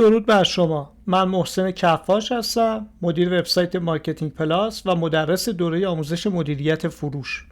درود بر شما. من محسن کفاش هستم، مدیر وبسایت مارکتینگ پلاس و مدرس دوره آموزش مدیریت فروش.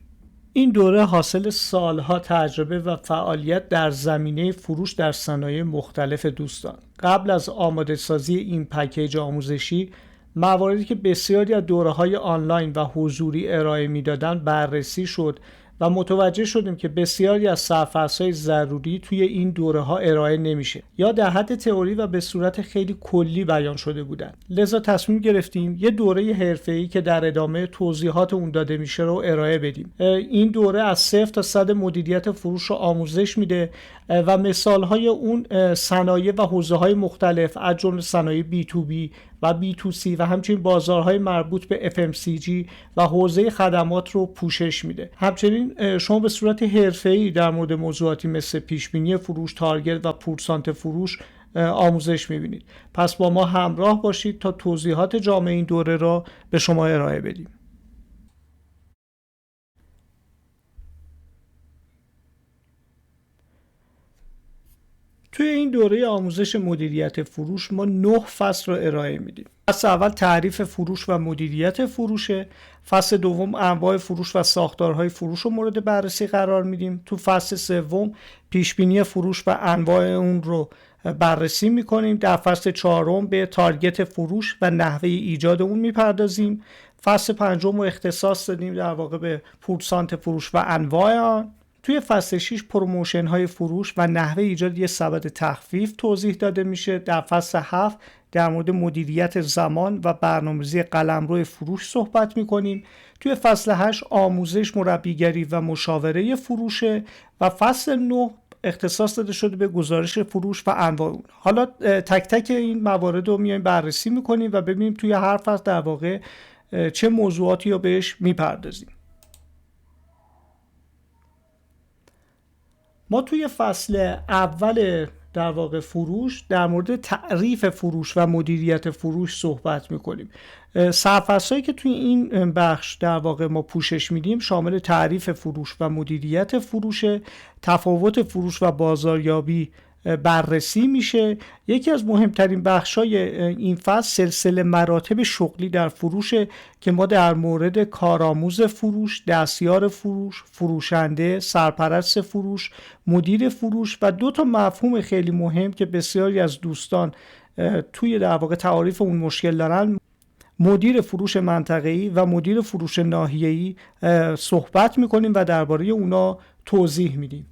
این دوره حاصل سالها تجربه و فعالیت در زمینه فروش در صنایع مختلف دوستان. قبل از آماده سازی این پکیج آموزشی، مواردی که بسیاری از دوره‌های آنلاین و حضوری ارائه می‌دادند بررسی شد و متوجه شدیم که بسیاری از سرفصل‌های ضروری توی این دوره‌ها ارائه نمیشه یا در حد تئوری و به صورت خیلی کلی بیان شده بودند. لذا تصمیم گرفتیم یه دوره حرفه‌ای که در ادامه توضیحات اون داده میشه رو ارائه بدیم. این دوره از 0 تا 100 مدیریت فروش رو آموزش میده و مثال‌های اون صنایع و حوزه‌های مختلف از جمله صنایع B2B و B2C و همچنین بازارهای مربوط به FMCG و حوزه خدمات رو پوشش میده. همچنین شما به صورت حرفه‌ای در مورد موضوعاتی مثل پیشبینی فروش، تارگت و پورسانت فروش آموزش میبینید. پس با ما همراه باشید تا توضیحات جامع این دوره را به شما ارائه بدیم. توی این دوره آموزش مدیریت فروش ما 9 فصل رو ارائه میدیم. فصل اول تعریف فروش و مدیریت فروشه. فصل دوم انواع فروش و ساختارهای فروش رو مورد بررسی قرار میدیم. تو فصل سوم پیشبینی فروش و انواع اون رو بررسی میکنیم. در فصل چهارم به تارگت فروش و نحوه ایجاد اون میپردازیم. فصل پنجم رو اختصاص دادیم در واقع به پورسانت فروش و انواع آن. توی فصل 6 پروموشن های فروش و نحوه ایجاد یه سبد تخفیف توضیح داده میشه. در فصل 7 در مورد مدیریت زمان و برنامه‌ریزی قلمرو فروش صحبت میکنیم. توی فصل 8 آموزش، مربیگری و مشاوره فروشه و فصل 9 اختصاص داده شده به گزارش فروش و انواع اون. حالا تک تک این موارد رو میایم بررسی میکنیم و ببینیم توی هر فصل در واقع چه موضوعاتی رو بهش میپردازیم. ما توی فصل اول در واقع فروش در مورد تعریف فروش و مدیریت فروش صحبت میکنیم. سرفصل‌هایی که توی این بخش در واقع ما پوشش میدیم شامل تعریف فروش و مدیریت فروش، تفاوت فروش و بازاریابی بررسی میشه. یکی از مهمترین بخش‌های این فصل سلسله مراتب شغلی در فروش که ما در مورد کارآموز فروش، دستیار فروش، فروشنده، سرپرست فروش، مدیر فروش و 2 تا مفهوم خیلی مهم که بسیاری از دوستان توی در واقع تعریف اون مشکل دارن، مدیر فروش منطقه‌ای و مدیر فروش ناحیه‌ای صحبت می‌کنیم و درباره اونا توضیح میدیم.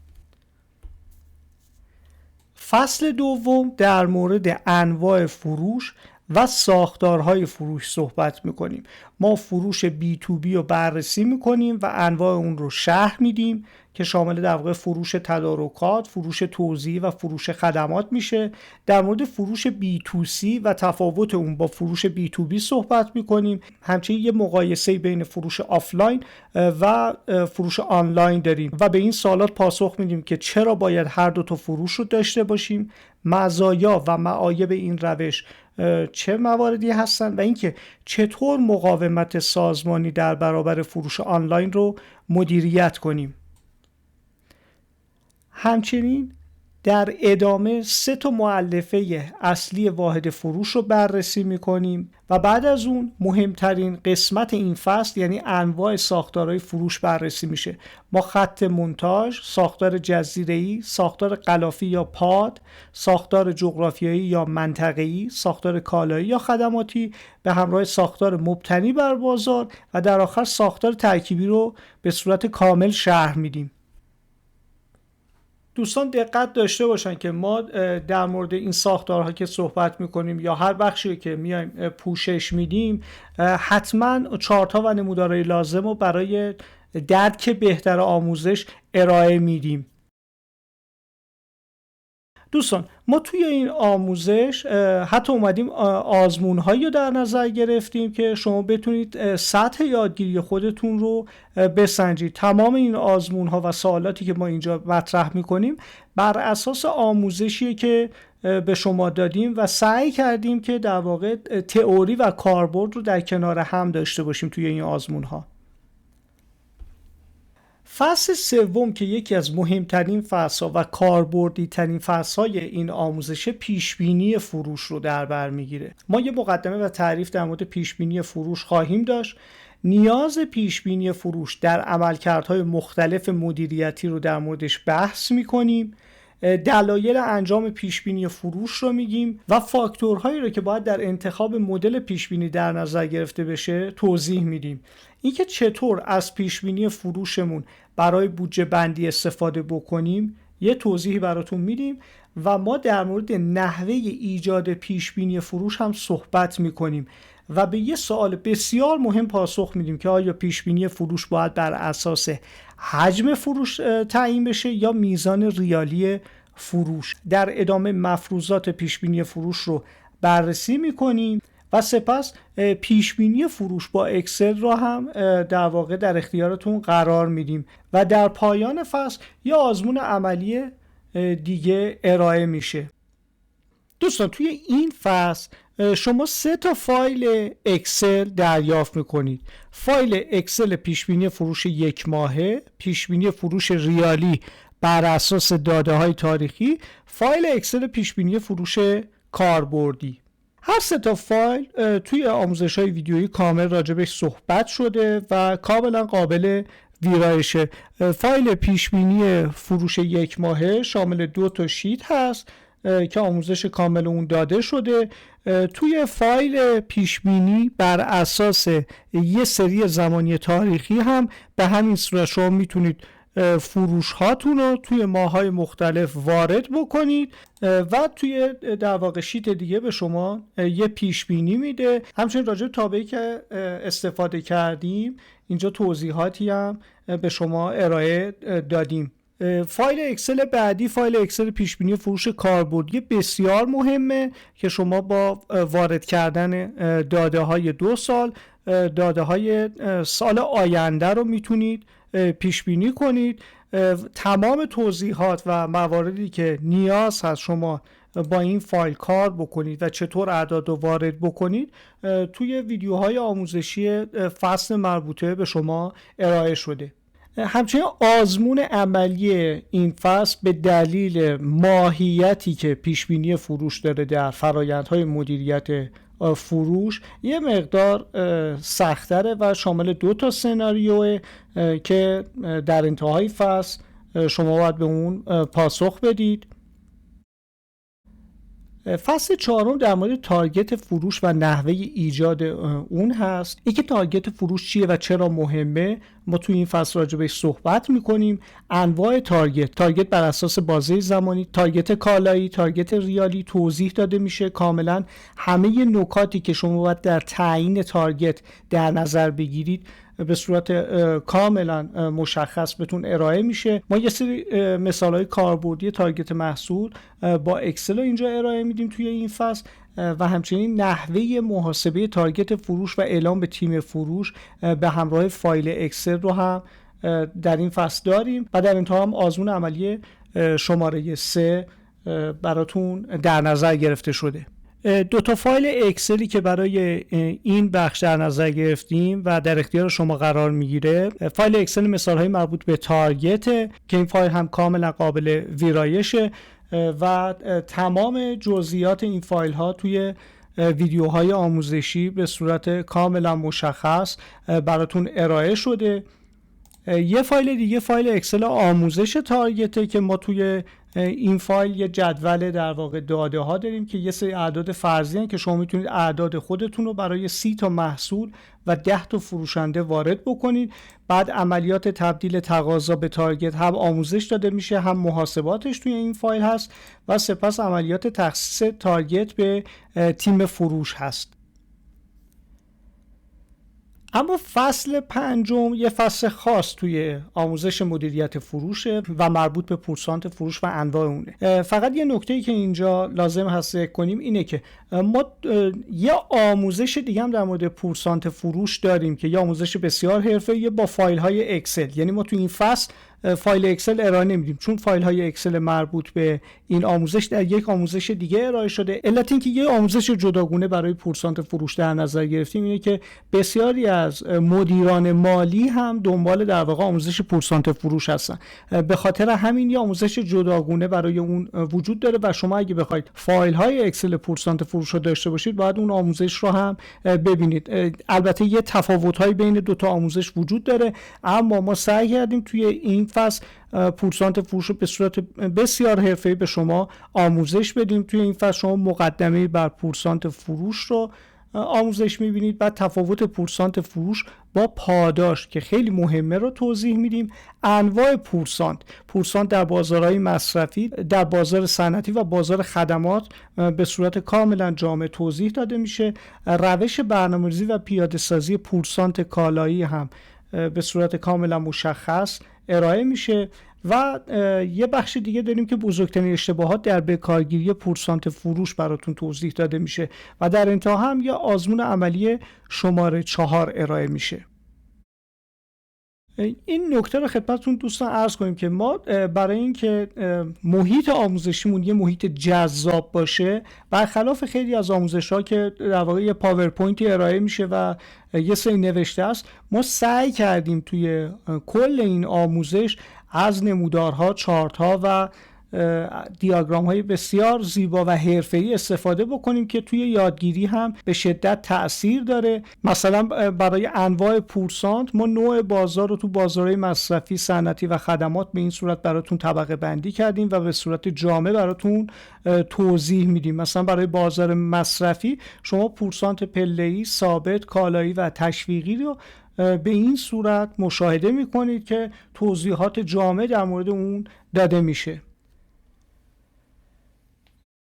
فصل دوم در مورد انواع فروش و ساختارهای فروش صحبت میکنیم. ما فروش B2B رو بررسی میکنیم و انواع اون رو شرح میدیم که شامل در واقع فروش تدارکات، فروش توزیع و فروش خدمات میشه. در مورد فروش B2C و تفاوت اون با فروش B2B صحبت میکنیم. همچنین یه مقایسه بین فروش آفلاین و فروش آنلاین داریم و به این سوالات پاسخ میدیم که چرا باید هر 2 تا فروش رو داشته باشیم، مزایا و معایب این روش چه مواردی هستن و اینکه چطور مقاومت سازمانی در برابر فروش آنلاین رو مدیریت کنیم. همچنین در ادامه 3 تا مؤلفه اصلی واحد فروش رو بررسی میکنیم و بعد از اون مهمترین قسمت این فصل یعنی انواع ساختارهای فروش بررسی میشه. ما خط مونتاژ، ساختار جزیره‌ای، ساختار غلافی یا پاد، ساختار جغرافیایی یا منطقه‌ای، ساختار کالایی یا خدماتی به همراه ساختار مبتنی بر بازار و در آخر ساختار ترکیبی رو به صورت کامل شرح میدیم. دوستان دقت داشته باشن که ما در مورد این ساختارها که صحبت میکنیم یا هر بخشی که میایم پوشش میدیم حتما چارت‌ها و نمودارهای لازم رو برای درک بهتر آموزش ارائه میدیم. دوستان ما توی این آموزش حتی اومدیم آزمون‌هایی رو در نظر گرفتیم که شما بتونید سطح یادگیری خودتون رو بسنجید. تمام این آزمون‌ها و سوالاتی که ما اینجا مطرح می‌کنیم بر اساس آموزشیه که به شما دادیم و سعی کردیم که در واقع تئوری و کاربرد رو در کنار هم داشته باشیم توی این آزمون‌ها. فصل سوم که یکی از مهمترین فصل‌ها و کاربردی ترین فصل‌های این آموزش پیشبینی فروش رو در بر میگیره. ما یه مقدمه و تعریف در مورد پیشبینی فروش خواهیم داشت. نیاز پیشبینی فروش در عملکردهای مختلف مدیریتی رو در موردش بحث میکنیم. دلایل انجام پیشبینی فروش رو میگیم و فاکتورهایی رو که باید در انتخاب مدل پیشبینی در نظر گرفته بشه توضیح میدیم. اینکه چطور از پیشبینی فروشمون برای بودجه بندی استفاده بکنیم یه توضیحی براتون میدیم و ما در مورد نحوه ایجاد پیشبینی فروش هم صحبت میکنیم و به یه سوال بسیار مهم پاسخ میدیم که آیا پیشبینی فروش باید بر اساس حجم فروش تعیین بشه یا میزان ریالی فروش. در ادامه مفروضات پیشبینی فروش رو بررسی میکنیم و سپس پیشبینی فروش با اکسل را هم در واقع در اختیارتون قرار میدیم و در پایان فصل یه آزمون عملی دیگه ارائه میشه. دوستان توی این فصل شما 3 فایل اکسل دریافت میکنید. فایل اکسل پیشبینی فروش 1 ماهه، پیشبینی فروش ریالی بر اساس داده های تاریخی، فایل اکسل پیشبینی فروش کاربردی. هر 3 فایل توی آموزش های ویدیویی کامل راجبش صحبت شده و کاملا قابل ویرایشه. فایل پیشبینی فروش 1 ماهه شامل 2 شیت هست که آموزش کامل اون داده شده. توی فایل پیشبینی بر اساس یه سری زمانی تاریخی هم به همین صورت شما میتونید فروش هاتون رو توی ماه‌های مختلف وارد بکنید و توی در واقع شیت دیگه به شما یه پیشبینی میده. همچنین راجع به تابعی که استفاده کردیم اینجا توضیحاتی هم به شما ارائه دادیم. فایل اکسل بعدی فایل اکسل پیشبینی فروش کاربردی بسیار مهمه که شما با وارد کردن داده های 2 سال داده های سال آینده رو میتونید پیشبینی کنید. تمام توضیحات و مواردی که نیاز هست شما با این فایل کار بکنید و چطور اعداد رو وارد بکنید توی ویدیوهای آموزشی فصل مربوطه به شما ارائه شده. همچنین آزمون عملی این فصل به دلیل ماهیتی که پیشبینی فروش داره در فرآیندهای مدیریت فروش یه مقدار سخت‌تره و شامل 2 سناریوه که در انتهای فصل شما باید به اون پاسخ بدید. فصل 4 در مورد تارگت فروش و نحوه ایجاد اون هست. اینکه تارگت فروش چیه و چرا مهمه ما توی این فصل راجع بهش صحبت میکنیم. انواع تارگت بر اساس بازه زمانی، تارگت کالایی، تارگت ریالی توضیح داده میشه. کاملا همه نکاتی که شما باید در تعیین تارگت در نظر بگیرید به صورت کاملا مشخص بهتون ارائه میشه. ما یه سری مثالهای کاربردی تارگت محصول با اکسل اینجا ارائه میدیم توی این فصل و همچنین نحوه محاسبه تارگت فروش و اعلام به تیم فروش به همراه فایل اکسل رو هم در این فصل داریم و در انتها هم آزمون عملی شماره 3 براتون در نظر گرفته شده. 2 فایل اکسلی که برای این بخش در نظر گرفتیم و در اختیار شما قرار میگیره فایل اکسل مثالهای مربوط به تارگت که این فایل هم کاملا قابل ویرایشه و تمام جزئیات این فایل ها توی ویدیوهای آموزشی به صورت کاملا مشخص براتون ارائه شده. یه فایل دیگه فایل اکسل آموزش تارگته که ما توی این فایل یه جدول در واقع داده ها داریم که یه سری اعداد فرضی هستن که شما میتونید اعداد خودتون رو برای 30 محصول و 10 فروشنده وارد بکنید. بعد عملیات تبدیل تقاضا به تارگت هم آموزش داده میشه هم محاسباتش توی این فایل هست و سپس عملیات تخصیص تارگت به تیم فروش هست. اما فصل 5 یه فصل خاص توی آموزش مدیریت فروشه و مربوط به پورسانت فروش و انواع اونه. فقط یه نکته‌ای که اینجا لازم هست ذکر کنیم اینه که ما یه آموزش دیگه هم در مورد پورسانت فروش داریم که یه آموزش بسیار حرفه‌ای با فایل‌های اکسل. یعنی ما توی این فصل فایل اکسل ارائه نمیدیم، چون فایل های اکسل مربوط به این آموزش در یک آموزش دیگه ارائه شده. علت اینکه یه آموزش جداگونه برای پورسانت فروش در نظر گرفتیم اینه که بسیاری از مدیران مالی هم دنبال در واقع آموزش پورسانت فروش هستن. به خاطر همین یه آموزش جداگونه برای اون وجود داره و شما اگه بخواید فایل های اکسل پورسانت فروش رو داشته باشید باید اون آموزش رو هم ببینید. البته یه تفاوت‌هایی بین دو تا آموزش وجود داره، اما ما سعی کردیم توی این فصل پورسانت فروش رو به صورت بسیار حرفه‌ای به شما آموزش بدیم. توی این فصل شما مقدمه بر پورسانت فروش رو آموزش میبینید، بعد تفاوت پورسانت فروش با پاداش که خیلی مهمه رو توضیح میدیم، انواع پورسانت در بازارهای مصرفی، در بازار صنعتی و بازار خدمات به صورت کاملا جامع توضیح داده میشه. روش برنامه‌ریزی و پیاده سازی پورسانت کالایی هم به صورت کاملا مشخص ارائه میشه و یه بخش دیگه داریم که بزرگترین اشتباهات در بکارگیری پورسانت فروش براتون توضیح داده میشه و در انتها هم یه آزمون عملی شماره 4 ارائه میشه. این نکته رو خدمتتون دوستان عرض کنیم که ما برای اینکه محیط آموزشیمون یه محیط جذاب باشه، برخلاف خیلی از آموزش‌ها که در واقع یه پاورپوینتی ارائه میشه و یه سری نوشته است، ما سعی کردیم توی کل این آموزش از نمودارها، چارت‌ها و دیاگرام‌های بسیار زیبا و حرفه‌ای استفاده بکنیم که توی یادگیری هم به شدت تأثیر داره. مثلا برای انواع پورسانت ما نوع بازار رو تو بازارهای مصرفی، صنعتی و خدمات به این صورت براتون طبقه بندی کردیم و به صورت جامع براتون توضیح میدیم. مثلا برای بازار مصرفی شما پورسانت پله‌ای، ثابت، کالایی و تشویقی رو به این صورت مشاهده میکنید که توضیحات جامع در مورد اون داده میشه.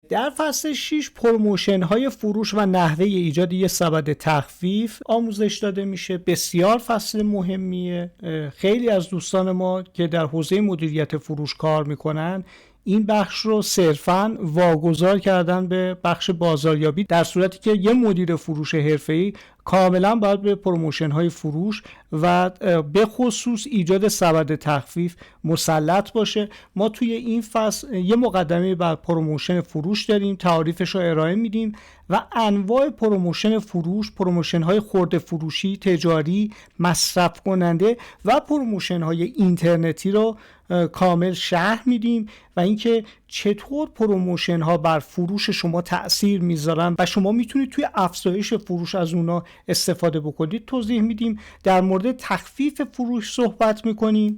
در فصل 6 پروموشن های فروش و نحوه ایجاد یه سبد تخفیف آموزش داده میشه. بسیار فصل مهمیه. خیلی از دوستان ما که در حوزه مدیریت فروش کار میکنن این بخش رو صرفاً واگذار کردن به بخش بازاریابی، در صورتی که یه مدیر فروش حرفه‌ای کاملا باید به پروموشن های فروش و به خصوص ایجاد سبد تخفیف مسلط باشه. ما توی این فصل یه مقدمه بر پروموشن فروش داریم، تعریفش رو ارائه میدیم و انواع پروموشن فروش، پروموشن های خرده فروشی، تجاری، مصرف کننده و پروموشن های اینترنتی رو کامل شرح میدیم و اینکه چطور پروموشن ها بر فروش شما تأثیر میذارن و شما میتونید توی افزایش فروش از اونا استفاده بکنید توضیح میدیم. در مورد تخفیف فروش صحبت میکنیم.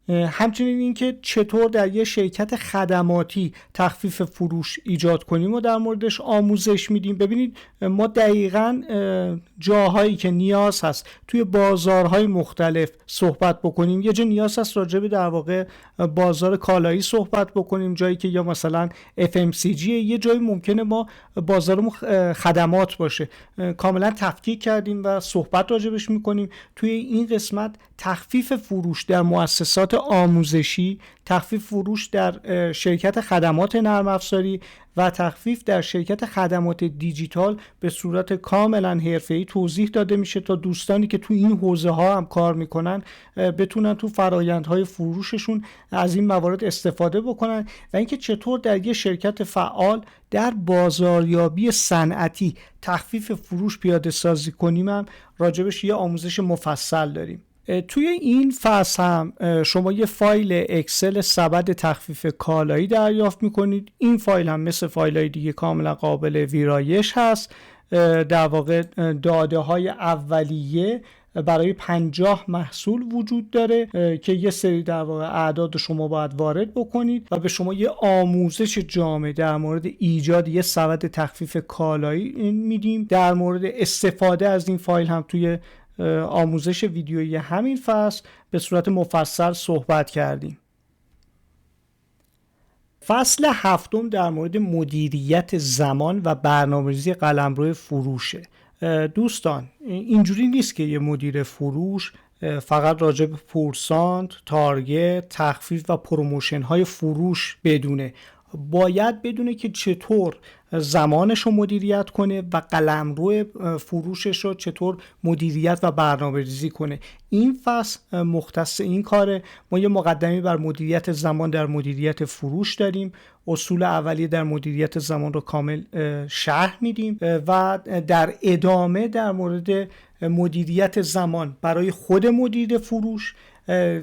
همچنین اینکه چطور در یه شرکت خدماتی تخفیف فروش ایجاد کنیم و در موردش آموزش میدیم. ببینید ما دقیقاً جاهایی که نیاز هست توی بازارهای مختلف صحبت بکنیم. یه جا نیاز هست راجع به در واقع بازار کالایی صحبت بکنیم، جایی که یا مثلا FMCG، یه جایی ممکنه ما بازار خدمات باشه. کاملا تفکیک کردیم و صحبت راجبش میکنیم. توی این قسمت تخفیف فروش در مؤسسات آموزشی، تخفیف فروش در شرکت خدمات نرم افزاری و تخفیف در شرکت خدمات دیجیتال به صورت کاملا حرفه‌ای توضیح داده میشه تا دوستانی که تو این حوزه ها هم کار میکنن بتونن تو فرآیندهای فروششون از این موارد استفاده بکنن و اینکه چطور در یک شرکت فعال در بازاریابی صنعتی تخفیف فروش پیاده سازی کنیم هم راجبش یه آموزش مفصل داریم. توی این فصل هم شما یه فایل اکسل سبد تخفیف کالایی دریافت میکنید. این فایل هم مثل فایل های دیگه کاملا قابل ویرایش هست. در واقع داده های اولیه برای 50 محصول وجود داره که یه سری در واقع اعداد شما باید وارد بکنید و به شما یه آموزش جامع در مورد ایجاد یه سبد تخفیف کالایی میدیم. در مورد استفاده از این فایل هم توی آموزش ویدیویی همین فصل به صورت مفصل صحبت کردیم. فصل 7 در مورد مدیریت زمان و برنامه‌ریزی قلمرو فروشه. دوستان اینجوری نیست که یه مدیر فروش فقط راجع به پورسانت، تارگت، تخفیف و پروموشن های فروش بدونه. باید بدونه که چطور زمانش رو مدیریت کنه و قلمرو فروشش رو چطور مدیریت و برنامه‌ریزی کنه. این فصل مختص این کاره. ما یه مقدمه بر مدیریت زمان در مدیریت فروش داریم، اصول اولیه در مدیریت زمان رو کامل شرح میدیم و در ادامه در مورد مدیریت زمان برای خود مدیر فروش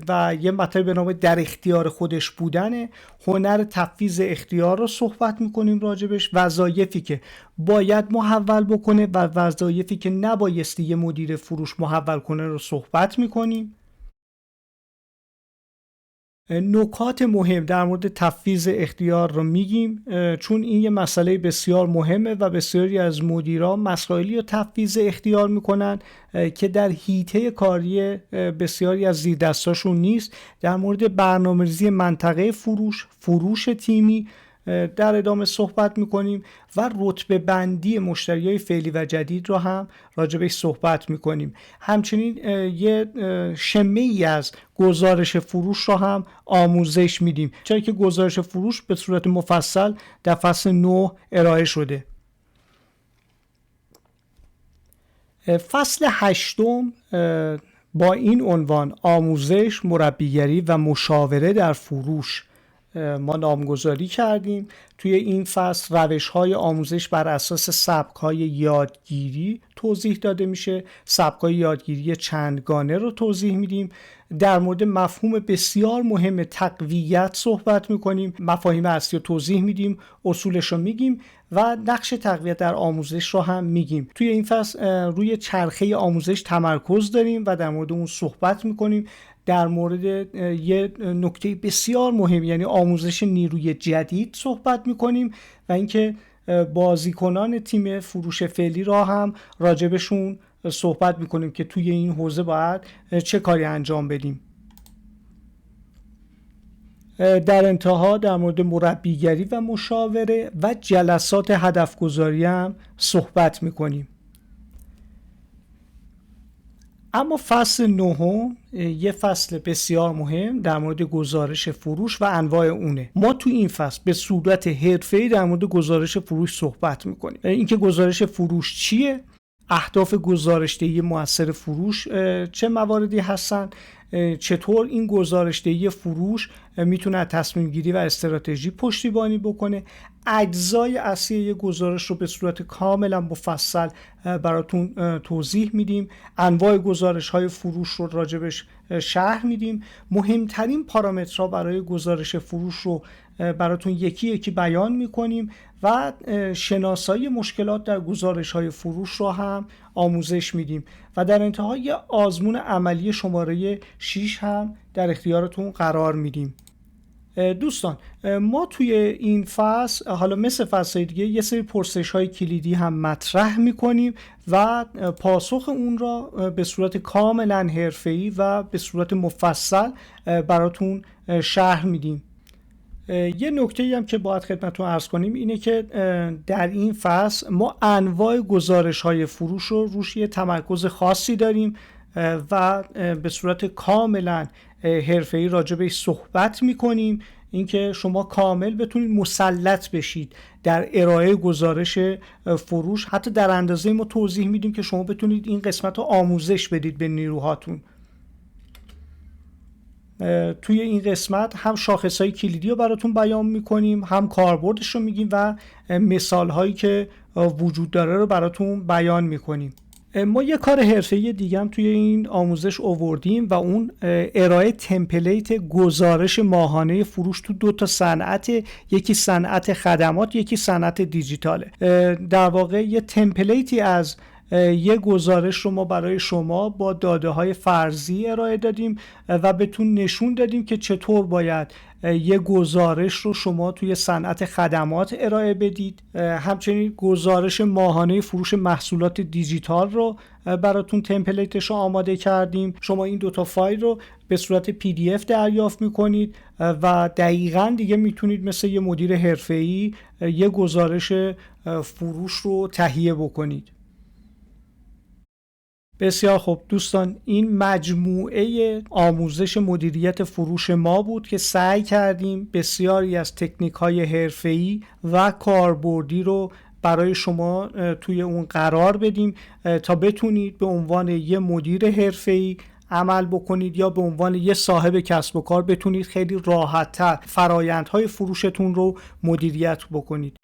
و یه مطلب به نام در اختیار خودش بودن، هنر تفویض اختیار رو صحبت میکنیم راجبش، وظایفی که باید محول بکنه و وظایفی که نبایستی یه مدیر فروش محول کنه رو صحبت میکنیم. نکات مهم در مورد تفویض اختیار رو میگیم، چون این یه مسئله بسیار مهمه و بسیاری از مدیران مسائلی رو تفویض اختیار میکنن که در حیطه کاری بسیاری از زیردستاشون نیست. در مورد برنامه‌ریزی منطقه فروش تیمی در ادامه صحبت میکنیم و رتبه بندی مشتریای فعلی و جدید رو هم راجبش صحبت میکنیم. همچنین یه شمه ای از گزارش فروش رو هم آموزش میدیم، چرا که گزارش فروش به صورت مفصل در فصل 9 ارائه شده. فصل 8 با این عنوان آموزش، مربیگری و مشاوره در فروش ما نامگذاری کردیم. توی این فصل روش‌های آموزش بر اساس سبک‌های یادگیری توضیح داده میشه. سبک‌های یادگیری چندگانه رو توضیح میدیم. در مورد مفهوم بسیار مهم تقویت صحبت میکنیم، مفاهیم اصلی رو توضیح میدیم، اصولش رو میگیم و نقش تقویت در آموزش رو هم میگیم. توی این فصل روی چرخه آموزش تمرکز داریم و در مورد اون صحبت میکنیم. در مورد یه نکته بسیار مهم یعنی آموزش نیروی جدید صحبت میکنیم و اینکه بازیکنان تیم فروش فعلی را هم راجبشون صحبت میکنیم که توی این حوزه باید چه کاری انجام بدیم. در انتها در مورد مربیگری و مشاوره و جلسات هدفگذاری هم صحبت میکنیم. اما فصل 9 یه فصل بسیار مهم در مورد گزارش فروش و انواع اونه. ما تو این فصل به صورت حرفه‌ای در مورد گزارش فروش صحبت میکنیم. اینکه گزارش فروش چیه، اهداف گزارش‌دهی مؤثر فروش چه مواردی هستن، چطور این گزارش‌دهی فروش میتونه تصمیم گیری و استراتژی پشتیبانی بکنه. اجزای اصلی یک گزارش رو به صورت کاملا مفصل براتون توضیح میدیم. انواع گزارش‌های فروش رو راجبش شرح میدیم. مهمترین پارامترها برای گزارش فروش رو براتون یکی یکی بیان میکنیم و شناسایی مشکلات در گزارش‌های فروش رو هم آموزش میدیم و در انتها یه آزمون عملی شماره 6 هم در اختیارتون قرار میدیم. دوستان ما توی این فصل حالا مثل فصل دیگه یه سری پرسش‌های کلیدی هم مطرح می‌کنیم و پاسخ اون را به صورت کاملا حرفه‌ای و به صورت مفصل براتون شرح میدیم. یه نکته‌ای هم که باید خدمتتون عرض کنیم اینه که در این فصل ما انواع گزارش‌های فروش رو روش یه تمرکز خاصی داریم و به صورت کاملا حرفه‌ای راجع بهش صحبت می‌کنیم، اینکه شما کامل بتونید مسلط بشید در ارائه گزارش فروش. حتی در اندازه ما توضیح میدیم که شما بتونید این قسمت رو آموزش بدید به نیروهاتون. توی این قسمت هم شاخصهای کلیدی رو براتون بیان میکنیم، هم کاربردش رو میگیم و مثالهایی که وجود داره رو براتون بیان میکنیم. ما یه کار حرفه‌ای دیگه هم توی این آموزش آوردیم و اون ارائه تمپلیت گزارش ماهانه فروش تو 2 تا صنعت، یکی صنعت خدمات، یکی صنعت دیجیتاله. در واقع یه تمپلیتی از یه گزارش رو ما برای شما با داده‌های فرضی ارائه دادیم و بهتون نشون دادیم که چطور باید یه گزارش رو شما توی صنعت خدمات ارائه بدید. همچنین گزارش ماهانه فروش محصولات دیجیتال رو براتون تمپلیتش رو آماده کردیم. شما این 2 تا فایل رو به صورت PDF دریافت میکنید و دقیقاً دیگه میتونید مثل یه مدیر حرفه‌ای یه گزارش فروش رو تهیه بکنید. بسیار خوب دوستان، این مجموعه آموزش مدیریت فروش ما بود که سعی کردیم بسیاری از تکنیک‌های حرفه‌ای و کاربردی رو برای شما توی اون قرار بدیم تا بتونید به عنوان یه مدیر حرفه‌ای عمل بکنید یا به عنوان یه صاحب کسب و کار بتونید خیلی راحت‌تر فرآیندهای فروشتون رو مدیریت بکنید.